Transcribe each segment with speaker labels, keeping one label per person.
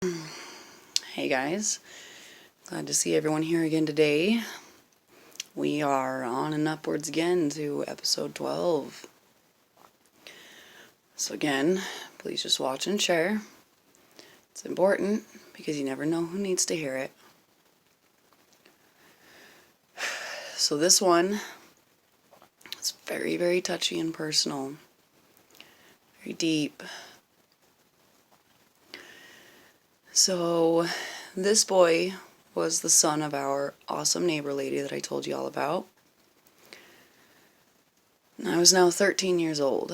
Speaker 1: Hey guys, glad to see everyone here again today. We are on and upwards again to episode 12. So again, please just watch and share. It's important because you never know who needs to hear it. So this one is very, very touchy and personal. Very deep. So this boy was the son of our awesome neighbor lady that I told you all about. I was now 13 years old,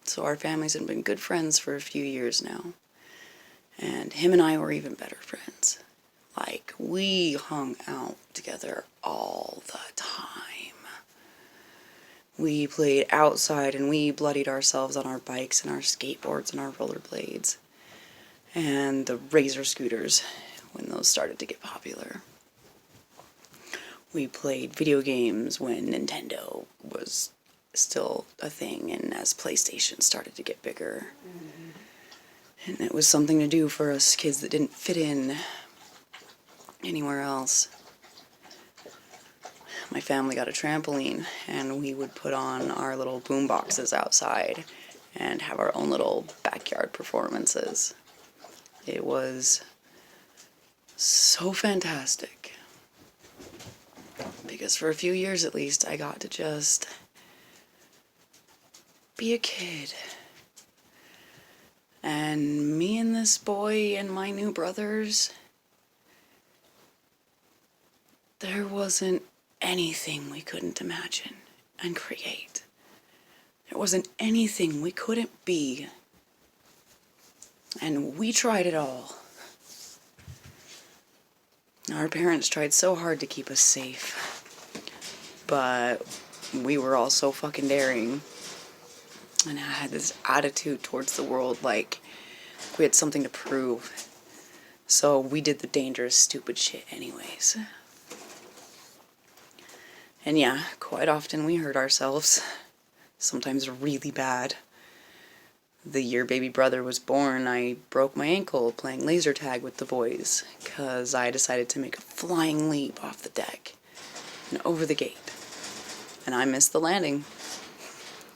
Speaker 1: so our families had been good friends for a few years now. And him and I were even better friends. Like, we hung out together all the time. We played outside and we bloodied ourselves on our bikes and our skateboards and our rollerblades. And the Razor scooters, when those started to get popular. We played video games when Nintendo was still a thing and as PlayStation started to get bigger. And it was something to do for us kids that didn't fit in anywhere else. My family got a trampoline, and we would put on our little boom boxes outside and have our own little backyard performances. It was so fantastic. Because for a few years at least, I got to just be a kid. And me and this boy and my new brothers, there wasn't anything we couldn't imagine and create. There wasn't anything we couldn't be. And we tried it all. Our parents tried so hard to keep us safe. But we were all so fucking daring. And I had this attitude towards the world like we had something to prove. So we did the dangerous, stupid shit anyways. And yeah, quite often we hurt ourselves. Sometimes really bad. The year baby brother was born, I broke my ankle playing laser tag with the boys, 'cause I decided to make a flying leap off the deck and over the gate. And I missed the landing.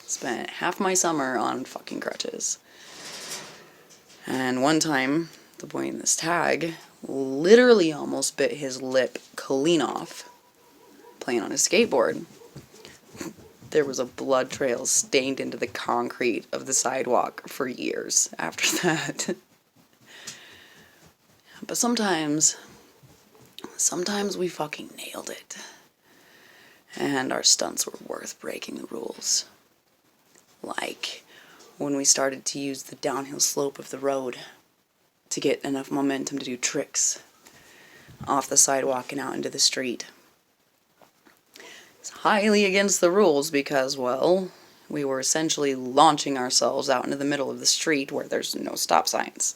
Speaker 1: Spent half my summer on fucking crutches. And one time, the boy in this tag literally almost bit his lip clean off playing on his skateboard. There was a blood trail stained into the concrete of the sidewalk for years after that. But sometimes we fucking nailed it. And our stunts were worth breaking the rules. Like when we started to use the downhill slope of the road to get enough momentum to do tricks off the sidewalk and out into the street. It's highly against the rules because, well, we were essentially launching ourselves out into the middle of the street where there's no stop signs.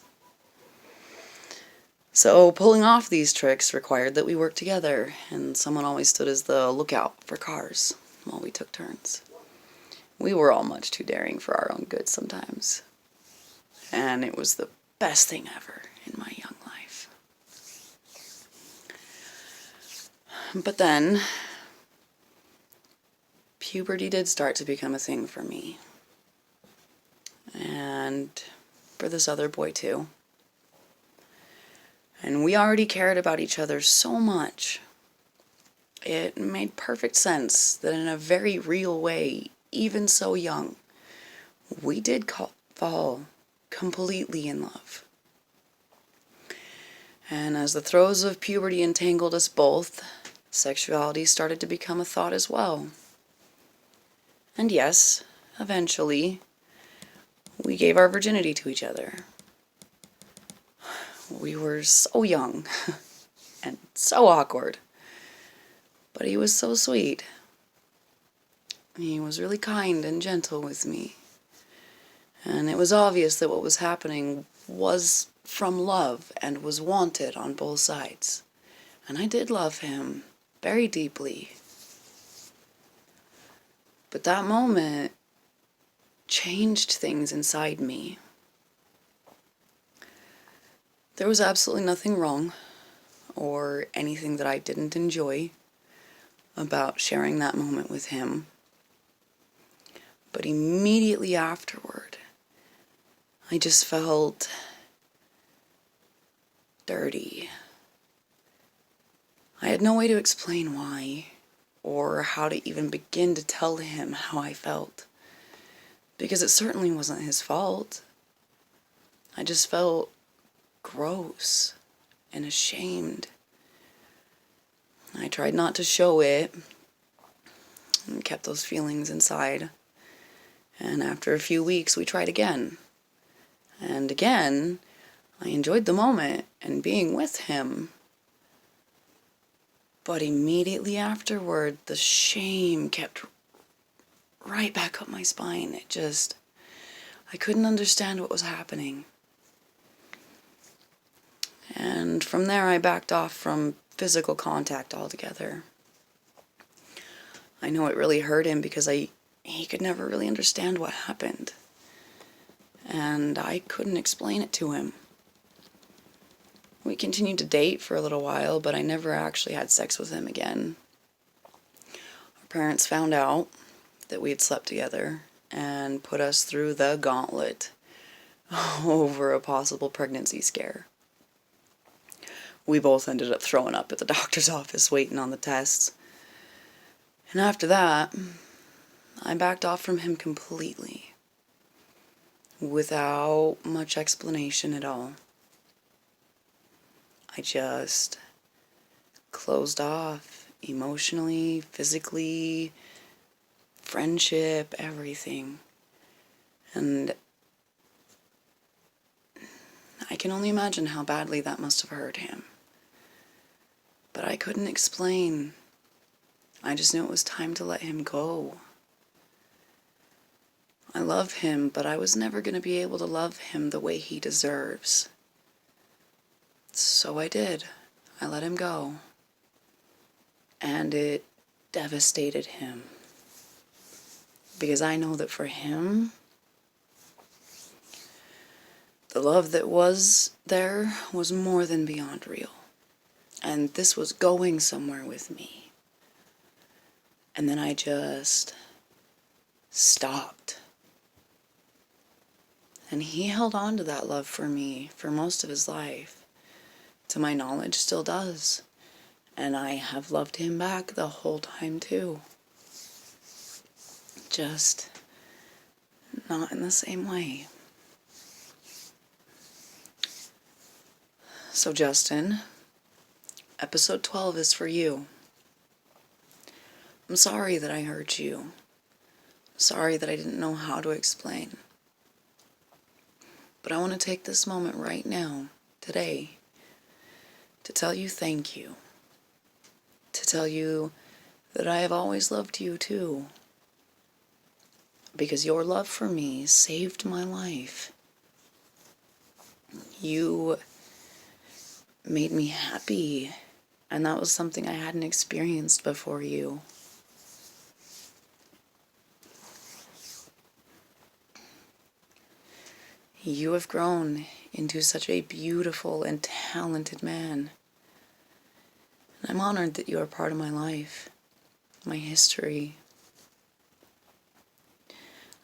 Speaker 1: So pulling off these tricks required that we work together, and someone always stood as the lookout for cars while we took turns. We were all much too daring for our own good sometimes. And it was the best thing ever in my young life. But then puberty did start to become a thing for me. And for this other boy too. And we already cared about each other so much. It made perfect sense that in a very real way, even so young, we did fall completely in love. And as the throes of puberty entangled us both, sexuality started to become a thought as well. And yes, eventually, we gave our virginity to each other. We were so young and so awkward, but he was so sweet. He was really kind and gentle with me. And it was obvious that what was happening was from love and was wanted on both sides. And I did love him very deeply. But that moment changed things inside me. There was absolutely nothing wrong or anything that I didn't enjoy about sharing that moment with him. But immediately afterward, I just felt dirty. I had no way to explain why, or how to even begin to tell him how I felt, because it certainly wasn't his fault. I just felt gross and ashamed. I tried not to show it and kept those feelings inside. And after a few weeks, we tried again. And again, I enjoyed the moment and being with him. But immediately afterward, the shame kept right back up my spine. I couldn't understand what was happening. And from there, I backed off from physical contact altogether. I know it really hurt him because he could never really understand what happened. And I couldn't explain it to him. We continued to date for a little while, but I never actually had sex with him again. Our parents found out that we had slept together and put us through the gauntlet over a possible pregnancy scare. We both ended up throwing up at the doctor's office waiting on the tests. And after that, I backed off from him completely, without much explanation at all. I just closed off emotionally, physically, friendship, everything. And I can only imagine how badly that must have hurt him. But I couldn't explain. I just knew it was time to let him go. I love him, but I was never going to be able to love him the way he deserves. So I did. I let him go. And it devastated him. Because I know that for him, the love that was there was more than beyond real. And this was going somewhere with me. And then I just stopped. And he held on to that love for me for most of his life. To my knowledge, still does. And I have loved him back the whole time too. Just not in the same way. So Justin, episode 12 is for you. I'm sorry that I hurt you. I'm sorry that I didn't know how to explain. But I want to take this moment right now, today, to tell you thank you. To tell you that I have always loved you too. Because your love for me saved my life. You made me happy, and that was something I hadn't experienced before you. You have grown into such a beautiful and talented man. And I'm honored that you are part of my life, my history.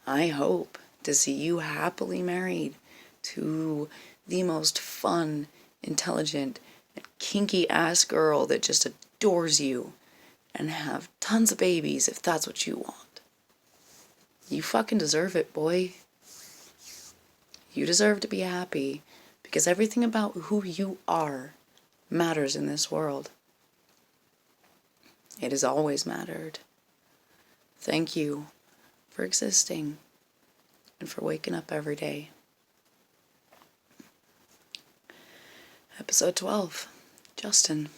Speaker 1: I hope to see you happily married to the most fun, intelligent, and kinky-ass girl that just adores you, and have tons of babies if that's what you want. You fucking deserve it, boy. You deserve to be happy, because everything about who you are matters in this world. It has always mattered. Thank you for existing and for waking up every day. Episode 12, Justin.